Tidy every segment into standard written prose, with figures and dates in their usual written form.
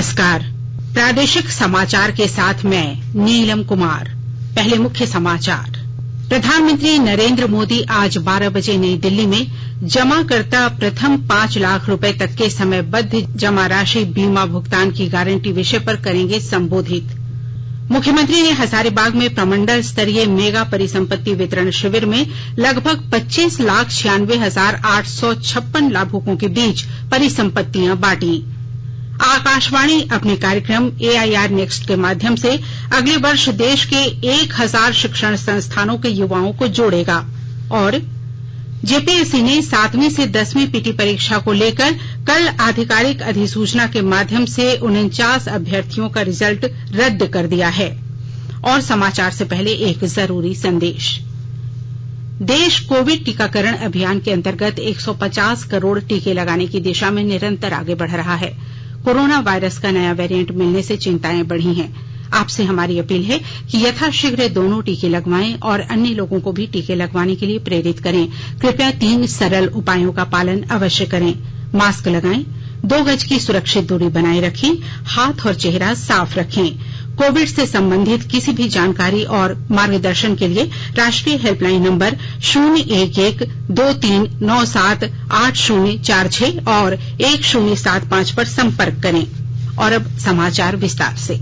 नमस्कार। प्रादेशिक समाचार के साथ मैं नीलम कुमार। पहले मुख्य समाचार। प्रधानमंत्री नरेंद्र मोदी आज 12 बजे नई दिल्ली में जमाकर्ता प्रथम 5 लाख रुपए तक के समयबद्ध जमा राशि बीमा भुगतान की गारंटी विषय पर करेंगे संबोधित। मुख्यमंत्री ने हजारीबाग में प्रमंडल स्तरीय मेगा परिसंपत्ति वितरण शिविर में लगभग 25,96,856 लाभुकों के बीच परिसंपत्तियां बांटी। आकाशवाणी अपने कार्यक्रम AIR नेक्स्ट के माध्यम से अगले वर्ष देश के 1000 शिक्षण संस्थानों के युवाओं को जोड़ेगा। और जेपीएससी ने 7वीं से 10वीं पीटी परीक्षा को लेकर कल आधिकारिक अधिसूचना के माध्यम से 49 अभ्यर्थियों का रिजल्ट रद्द कर दिया है। और समाचार से पहले एक जरूरी संदेश। देश कोविड टीकाकरण अभियान के अंतर्गत 150 करोड़ टीके लगाने की दिशा में निरंतर आगे बढ़ रहा है। कोरोना वायरस का नया वेरिएंट मिलने से चिंताएं बढ़ी हैं। आपसे हमारी अपील है कि यथाशीघ्र दोनों टीके लगवाएं और अन्य लोगों को भी टीके लगवाने के लिए प्रेरित करें। कृपया 3 सरल उपायों का पालन अवश्य करें। मास्क लगाएं, 2 गज की सुरक्षित दूरी बनाए रखें, हाथ और चेहरा साफ रखें। कोविड से संबंधित किसी भी जानकारी और मार्गदर्शन के लिए राष्ट्रीय हेल्पलाइन नंबर 011-2397-8046 और 1075 पर संपर्क करें। और अब समाचार विस्तार से।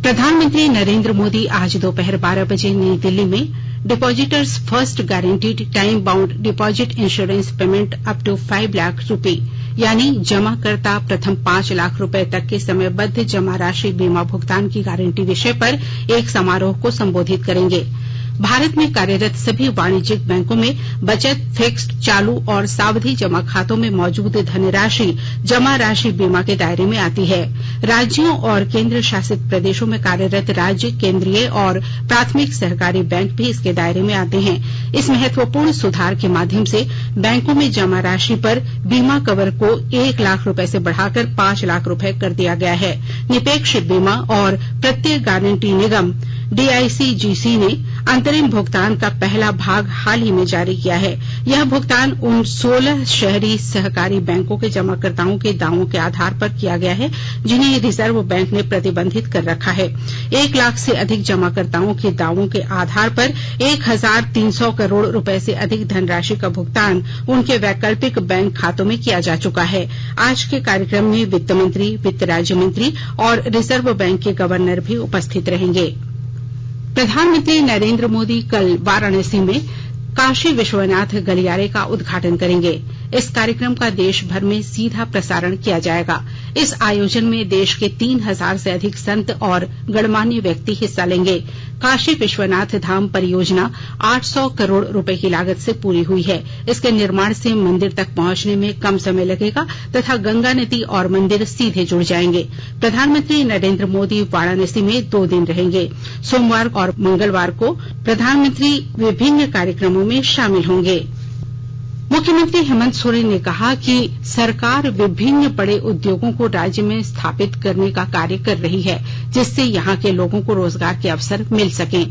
प्रधानमंत्री नरेंद्र मोदी आज दोपहर 12 बजे नई दिल्ली में depositors first guaranteed time bound deposit insurance payment up to 5 lakh रुपए यानी जमाकर्ता प्रथम 5 लाख रुपए तक के समयबद्ध जमा राशि बीमा भुगतान की गारंटी विषय पर एक समारोह को संबोधित करेंगे। भारत में कार्यरत सभी वाणिज्यिक बैंकों में बचत, फिक्स्ड, चालू और सावधि जमा खातों में मौजूद धनराशि जमा राशि बीमा के दायरे में आती है। राज्यों और केंद्र शासित प्रदेशों में कार्यरत राज्य, केंद्रीय और प्राथमिक सहकारी बैंक भी इसके दायरे में आते हैं। इस महत्वपूर्ण सुधार के माध्यम से बैंकों में जमा राशि पर बीमा कवर को 1 लाख रुपए से बढ़ाकर 5 लाख रुपए कर दिया गया है। निपेक्ष बीमा और प्रत्यय गारंटी निगम DICGC ने अंतरिम भुगतान का पहला भाग हाल ही में जारी किया है। यह भुगतान उन 16 शहरी सहकारी बैंकों के जमाकर्ताओं के दावों के आधार पर किया गया है जिन्हें रिजर्व बैंक ने प्रतिबंधित कर रखा है। 1 लाख से अधिक जमाकर्ताओं के दावों के आधार पर 1300 करोड़ रुपए से अधिक धनराशि का भुगतान उनके वैकल्पिक बैंक खातों में किया जा चुका है। आज के कार्यक्रम में वित्त मंत्री, वित्त राज्य मंत्री और रिजर्व बैंक के गवर्नर भी उपस्थित रहेंगे। प्रधानमंत्री नरेंद्र मोदी कल वाराणसी में काशी विश्वनाथ गलियारे का उद्घाटन करेंगे। इस कार्यक्रम का देश भर में सीधा प्रसारण किया जाएगा। इस आयोजन में देश के 3000 से अधिक संत और गणमान्य व्यक्ति हिस्सा लेंगे। काशी विश्वनाथ धाम परियोजना 800 करोड़ रुपए की लागत से पूरी हुई है। इसके निर्माण से मंदिर तक पहुंचने में कम समय लगेगा तथा गंगा नदी और मंदिर सीधे जुड़ जाएंगे। प्रधानमंत्री नरेंद्र मोदी वाराणसी में 2 दिन रहेंगे। सोमवार और मंगलवार को प्रधानमंत्री विभिन्न कार्यक्रमों में शामिल होंगे। मुख्यमंत्री हेमंत सोरेन ने कहा कि सरकार विभिन्न बड़े उद्योगों को राज्य में स्थापित करने का कार्य कर रही है जिससे यहां के लोगों को रोजगार के अवसर मिल सकें।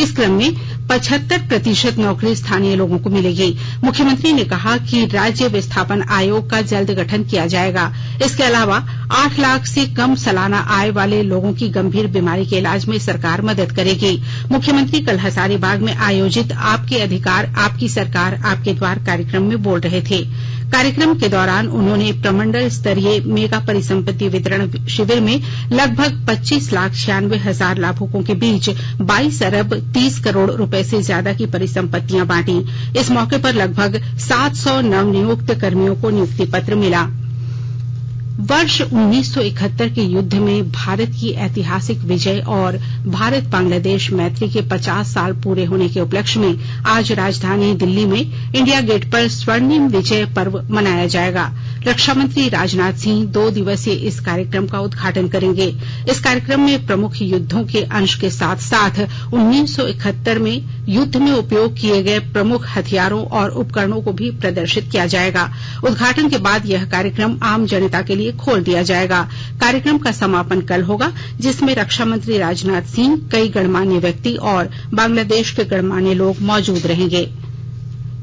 इस क्रम में 75% नौकरी स्थानीय लोगों को मिलेगी। मुख्यमंत्री ने कहा कि राज्य विस्थापन आयोग का जल्द गठन किया जाएगा। इसके अलावा 8 लाख से कम सालाना आय वाले लोगों की गंभीर बीमारी के इलाज में सरकार मदद करेगी। मुख्यमंत्री कल हजारीबाग में आयोजित आपके अधिकार आपकी सरकार आपके द्वार कार्यक्रम में बोल रहे थे। कार्यक्रम के दौरान उन्होंने प्रमंडल स्तरीय मेगा परिसंपत्ति वितरण शिविर में लगभग 25,96,000 लाभुकों के बीच 22 अरब 30 करोड़ रुपए से ज्यादा की परिसंपत्तियां बांटी। इस मौके पर लगभग 700 नवनियुक्त कर्मियों को नियुक्ति पत्र मिला। वर्ष 1971 के युद्ध में भारत की ऐतिहासिक विजय और भारत बांग्लादेश मैत्री के 50 साल पूरे होने के उपलक्ष्य में आज राजधानी दिल्ली में इंडिया गेट पर स्वर्णिम विजय पर्व मनाया जाएगा। रक्षा मंत्री राजनाथ सिंह 2 दिवसीय इस कार्यक्रम का उद्घाटन करेंगे। इस कार्यक्रम में प्रमुख युद्धों के अंश के साथ साथ 1971 में युद्ध में उपयोग किए गए प्रमुख हथियारों और उपकरणों को भी प्रदर्शित किया जाएगा। उद्घाटन के बाद यह कार्यक्रम आम जनता के लिए खोल दिया जाएगा। कार्यक्रम का समापन कल होगा जिसमें रक्षा मंत्री राजनाथ सिंह, कई गणमान्य व्यक्ति और बांग्लादेश के गणमान्य लोग मौजूद रहेंगे।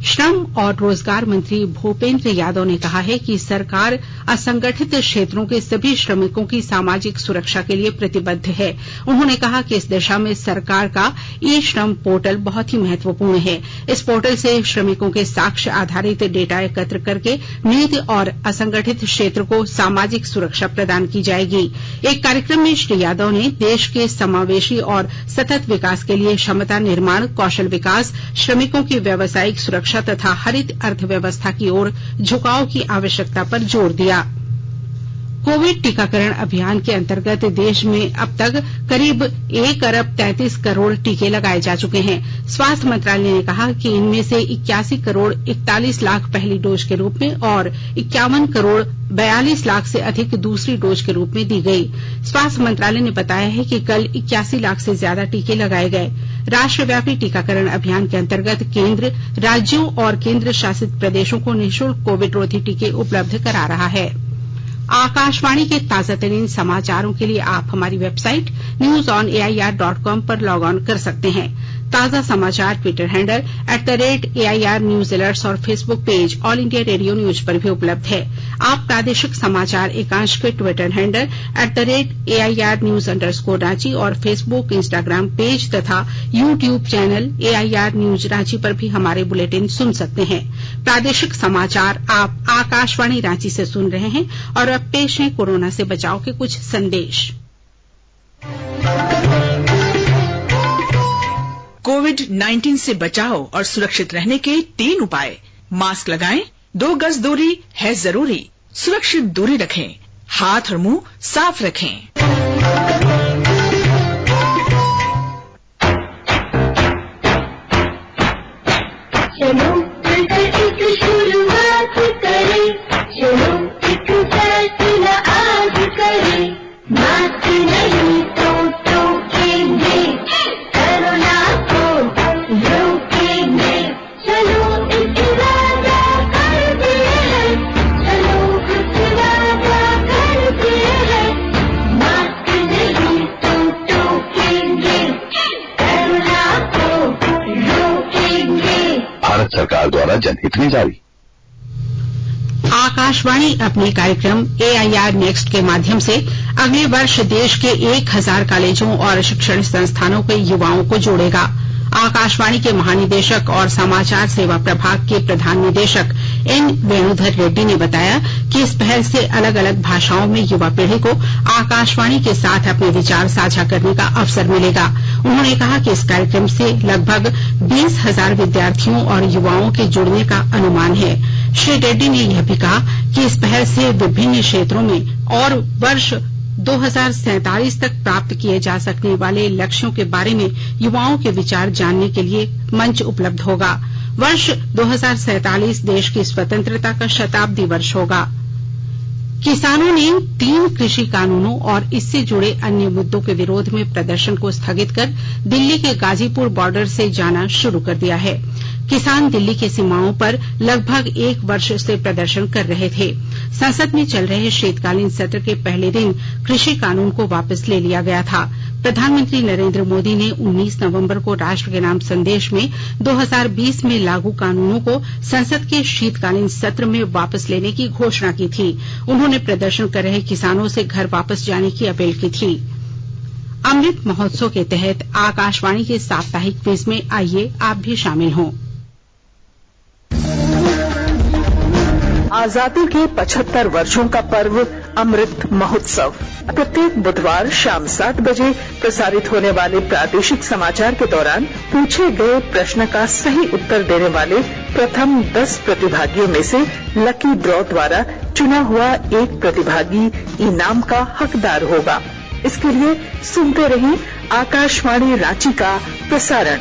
श्रम और रोजगार मंत्री भूपेंद्र यादव ने कहा है कि सरकार असंगठित क्षेत्रों के सभी श्रमिकों की सामाजिक सुरक्षा के लिए प्रतिबद्ध है। उन्होंने कहा कि इस दिशा में सरकार का ई श्रम पोर्टल बहुत ही महत्वपूर्ण है। इस पोर्टल से श्रमिकों के साक्ष्य आधारित डेटा एकत्र करके निजी और असंगठित क्षेत्र को सामाजिक सुरक्षा प्रदान की जाएगी। एक कार्यक्रम में श्री यादव ने देश के समावेशी और सतत विकास के लिए क्षमता निर्माण, कौशल विकास, श्रमिकों की व्यावसायिक सुरक्षा तथा हरित अर्थव्यवस्था की ओर झुकाव की आवश्यकता पर जोर दिया। कोविड टीकाकरण अभियान के अंतर्गत देश में अब तक करीब 1 अरब 33 करोड़ टीके लगाए जा चुके हैं। स्वास्थ्य मंत्रालय ने कहा कि इनमें से 81 करोड़ 41 लाख पहली डोज के रूप में और 51 करोड़ 42 लाख से अधिक दूसरी डोज के रूप में दी गई। स्वास्थ्य मंत्रालय ने बताया है कि कल 81 लाख से ज्यादा टीके लगाए गए। राष्ट्रव्यापी टीकाकरण अभियान के अंतर्गत केंद्र राज्यों और केंद्र शासित प्रदेशों को निःशुल्क कोविड रोधी टीके उपलब्ध करा रहा है। आकाशवाणी के ताजातरीन समाचारों के लिए आप हमारी वेबसाइट newsonair.com पर लॉग ऑन कर सकते हैं। ताजा समाचार Twitter handle @AIR news alerts और Facebook page All India Radio News पर भी उपलब्ध है। आप प्रादेशिक समाचार एकांश के Twitter handle @AIR news _Ranchi और फेसबुक, इंस्टाग्राम पेज तथा YouTube channel AIR news Ranchi पर भी हमारे बुलेटिन सुन सकते हैं। प्रादेशिक समाचार आप आकाशवाणी रांची से सुन रहे हैं और अब पेश है कोरोना से बचाव के कुछ संदेश। कोविड-19 से बचाव और सुरक्षित रहने के 3 उपाय। मास्क लगाएं, 2 गज दूरी है जरूरी, सुरक्षित दूरी रखें, हाथ और मुंह साफ रखें। चलो मिलकर एक शुरुआत करें, चलो एक फैसला आज करें, मास्क नहीं तो टोकेंगे, कोरोना को रोकेंगे, चलो एक वादा करते हैं, चलो कुछ वादा करते हैं, मास्क नहीं तो टोकेंगे, कोरोना को रोकेंगे। भारत सरकार द्वारा जनहित में जारी। आकाशवाणी अपने कार्यक्रम AIR नेक्स्ट के माध्यम से अगले वर्ष देश के 1000 कॉलेजों और शिक्षण संस्थानों के युवाओं को जोड़ेगा। आकाशवाणी के महानिदेशक और समाचार सेवा प्रभाग के प्रधान निदेशक N वेणुधर रेड्डी ने बताया कि इस पहल से अलग अलग भाषाओं में युवा पीढ़ी को आकाशवाणी के साथ अपने विचार साझा करने का अवसर मिलेगा। उन्होंने कहा कि इस कार्यक्रम से लगभग 20,000 विद्यार्थियों और युवाओं के जुड़ने का अनुमान है। श्री रेड्डी ने यह भी कहा कि इस पहल से विभिन्न क्षेत्रों में और वर्ष 2047 तक प्राप्त किए जा सकने वाले लक्ष्यों के बारे में युवाओं के विचार जानने के लिए मंच उपलब्ध होगा। वर्ष 2047 देश की स्वतंत्रता का शताब्दी वर्ष होगा। किसानों ने 3 कृषि कानूनों और इससे जुड़े अन्य मुद्दों के विरोध में प्रदर्शन को स्थगित कर दिल्ली के गाजीपुर बॉर्डर से जाना शुरू कर दिया है। किसान दिल्ली की सीमाओं पर लगभग 1 वर्ष से प्रदर्शन कर रहे थे। संसद में चल रहे शीतकालीन सत्र के पहले दिन कृषि कानून को वापस ले लिया गया था। प्रधानमंत्री नरेंद्र मोदी ने 19 नवंबर को राष्ट्र के नाम संदेश में 2020 में लागू कानूनों को संसद के शीतकालीन सत्र में वापस लेने की घोषणा की थी। उन्होंने प्रदर्शन कर रहे किसानों से घर वापस जाने की अपील की थी। अमृत महोत्सव के तहत आकाशवाणी के साप्ताहिक क्विज में आइए आप भी शामिल हों। आजादी के 75 वर्षों का पर्व अमृत महोत्सव प्रत्येक बुधवार शाम 7 बजे प्रसारित होने वाले प्रादेशिक समाचार के दौरान पूछे गए प्रश्न का सही उत्तर देने वाले प्रथम 10 प्रतिभागियों में से लकी ड्रॉ द्वारा चुना हुआ एक प्रतिभागी इनाम का हकदार होगा। इसके लिए सुनते रहें आकाशवाणी रांची का प्रसारण।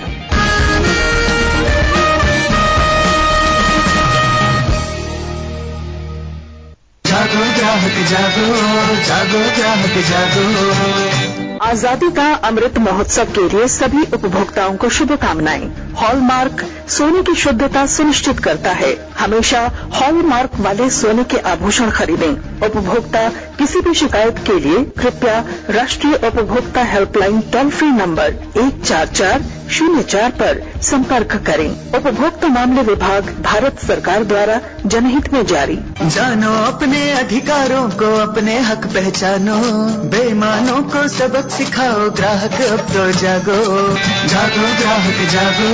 जागो ग्राहक जागो, जागो ग्राहक जागो। आजादी का अमृत महोत्सव के लिए सभी उपभोक्ताओं को शुभकामनाएं। हॉलमार्क सोने की शुद्धता सुनिश्चित करता है। हमेशा हॉलमार्क वाले सोने के आभूषण खरीदें। उपभोक्ता किसी भी शिकायत के लिए कृपया राष्ट्रीय उपभोक्ता हेल्पलाइन टोल फ्री नंबर 14404 पर संपर्क करें। उपभोक्ता मामले विभाग, भारत सरकार द्वारा जनहित में जारी। जानो अपने अधिकारों को, अपने हक पहचानो, बेईमानों को सबक सिखाओ, ग्राहक अब तो जागो। जागो ग्राहक जागो,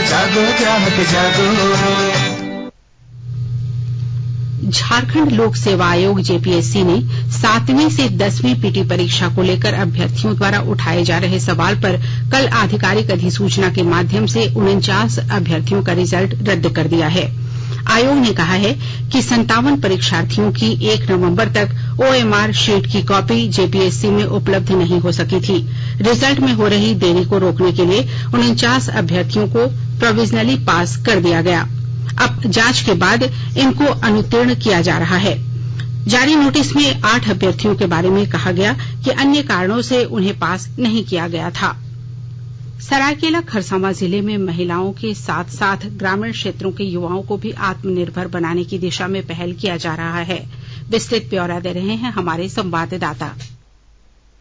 जागो ग्राहक जागो। झारखंड लोक सेवा आयोग जेपीएससी ने 7वीं से 10वीं पीटी परीक्षा को लेकर अभ्यर्थियों द्वारा उठाए जा रहे सवाल पर कल आधिकारिक अधिसूचना के माध्यम से 49 अभ्यर्थियों का रिजल्ट रद्द कर दिया है। आयोग ने कहा है कि 57 परीक्षार्थियों की 1 नवंबर तक ओएमआर शीट की कॉपी जेपीएससी में उपलब्ध नहीं हो सकी थी। रिजल्ट में हो रही देरी को रोकने के लिए 49 अभ्यर्थियों को प्रोविजनली पास कर दिया गया। अब जांच के बाद इनको अनुत्तीर्ण किया जा रहा है। जारी नोटिस में 8 अभ्यर्थियों के बारे में कहा गया कि अन्य कारणों से उन्हें पास नहीं किया गया था। सरायकेला खरसावां जिले में महिलाओं के साथ साथ ग्रामीण क्षेत्रों के युवाओं को भी आत्मनिर्भर बनाने की दिशा में पहल किया जा रहा है। विस्तृत ब्यौरा दे रहे हैं हमारे संवाददाता।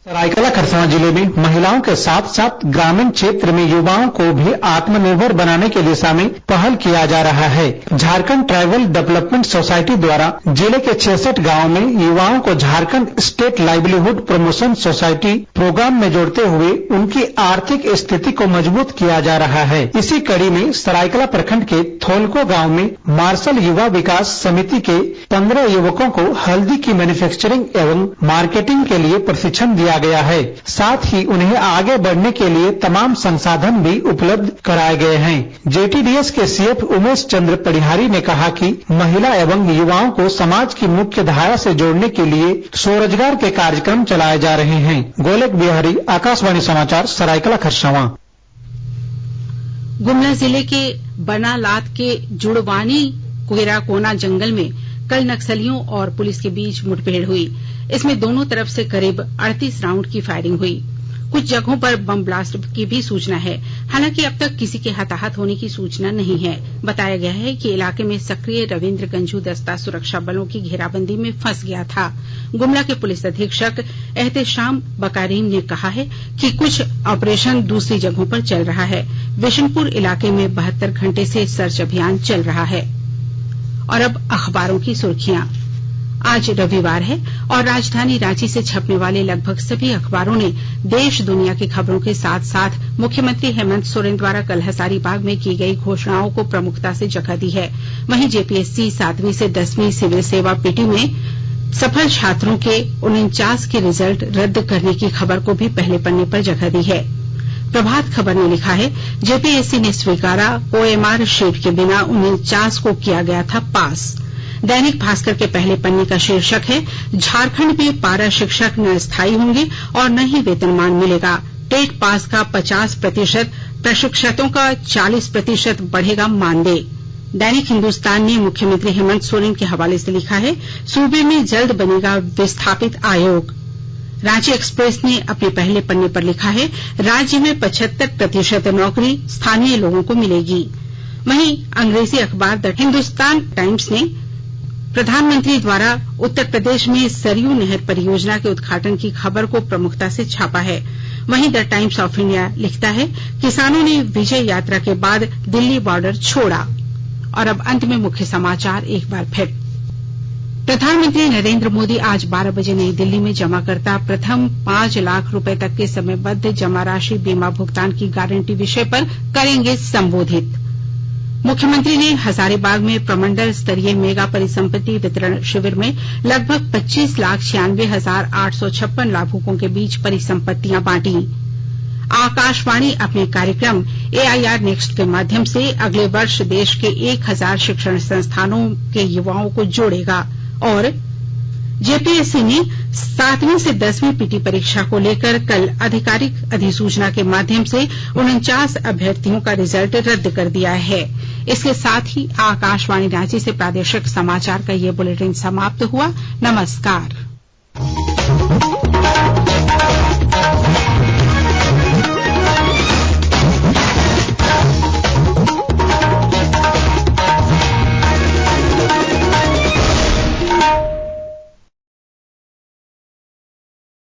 सरायकेला खरसावां जिले में महिलाओं के साथ साथ ग्रामीण क्षेत्र में युवाओं को भी आत्मनिर्भर बनाने की दिशा में पहल किया जा रहा है। झारखंड ट्राइबल डेवलपमेंट सोसाइटी द्वारा जिले के 66 गांवों में युवाओं को Jharkhand state livelihood promotion society programme में जोड़ते हुए उनकी आर्थिक स्थिति को मजबूत किया जा रहा है। इसी कड़ी में सरायकेला प्रखंड के थोलको गाँव में मार्शल युवा विकास समिति के 15 युवकों को हल्दी की मैन्युफैक्चरिंग एवं मार्केटिंग के लिए प्रशिक्षण दिया गया है। साथ ही उन्हें आगे बढ़ने के लिए तमाम संसाधन भी उपलब्ध कराए गए हैं। जेटीडीएस के सीएफ उमेश चंद्र पढ़ियारी ने कहा कि महिला एवं युवाओं को समाज की मुख्य धारा से जोड़ने के लिए स्वरोजगार के कार्यक्रम चलाए जा रहे हैं। गोलक बिहारी, आकाशवाणी समाचार, सरायकेला खरसावां। गुमला जिले के बनालात के जुड़वानी कोयराकोना जंगल में कल नक्सलियों और पुलिस के बीच मुठभेड़ हुई। इसमें दोनों तरफ से करीब 38 राउंड की फायरिंग हुई। कुछ जगहों पर बम ब्लास्ट की भी सूचना है। हालांकि अब तक किसी के हताहत होने की सूचना नहीं है। बताया गया है कि इलाके में सक्रिय रविन्द्र गंजू दस्ता सुरक्षा बलों की घेराबंदी में फंस गया था। गुमला के पुलिस अधीक्षक एहतेशाम बकारीम ने कहा है कि कुछ ऑपरेशन दूसरी जगहों पर चल रहा है। विशनपुर इलाके में 72 घंटे से सर्च अभियान चल रहा है। और अब अखबारों की सुर्खियां। आज रविवार है और राजधानी रांची से छपने वाले लगभग सभी अखबारों ने देश दुनिया की खबरों के साथ साथ मुख्यमंत्री हेमंत सोरेन द्वारा कल हजारीबाग में की गई घोषणाओं को प्रमुखता से जगह दी है। वहीं जेपीएससी 7वीं से 10वीं सिविल सेवा पीटी में सफल छात्रों के 49 के रिजल्ट रद्द करने की खबर को भी पहले पन्ने पर जगह दी है। प्रभात खबर ने लिखा है, जेपीएससी ने स्वीकारा, ओएमआर शीट के बिना 49 को किया गया था पास। दैनिक भास्कर के पहले पन्ने का शीर्षक है, झारखंड में पारा शिक्षक न स्थायी होंगे और न ही वेतनमान मिलेगा। टेट पास का 50%, प्रशिक्षकों का 40% बढ़ेगा मानदेय। दैनिक हिंदुस्तान ने मुख्यमंत्री हेमंत सोरेन के हवाले से लिखा है, सूबे में जल्द बनेगा विस्थापित आयोग। रांची एक्सप्रेस ने अपने पहले पन्ने पर लिखा है, राज्य में 75% नौकरी स्थानीय लोगों को मिलेगी। वहीं अंग्रेजी अखबार द हिंदुस्तान टाइम्स ने प्रधानमंत्री द्वारा उत्तर प्रदेश में सरयू नहर परियोजना के उद्घाटन की खबर को प्रमुखता से छापा है। वहीं द टाइम्स ऑफ इंडिया लिखता है, किसानों ने विजय यात्रा के बाद दिल्ली बॉर्डर छोड़ा। और अब अंत में मुख्य समाचार एक बार फिर। प्रधानमंत्री नरेंद्र मोदी आज 12 बजे नई दिल्ली में जमाकर्ता प्रथम 5 लाख रुपए तक के समयबद्ध जमा राशि बीमा भुगतान की गारंटी विषय पर करेंगे संबोधित। मुख्यमंत्री ने हजारीबाग में प्रमंडल स्तरीय मेगा परिसंपत्ति वितरण शिविर में लगभग 25,96,856 लाभुकों के बीच परिसंपत्तियां बांटी। आकाशवाणी अपने कार्यक्रम AIR नेक्स्ट के माध्यम से अगले वर्ष देश के 1000 शिक्षण संस्थानों के युवाओं को जोड़ेगा। और जेपीएससी ने 7वीं से 10वीं पीटी परीक्षा को लेकर कल आधिकारिक अधिसूचना के माध्यम से 49 अभ्यर्थियों का रिजल्ट रद्द कर दिया है। इसके साथ ही आकाशवाणी रांची से प्रादेशिक समाचार का ये बुलेटिन समाप्त हुआ। नमस्कार।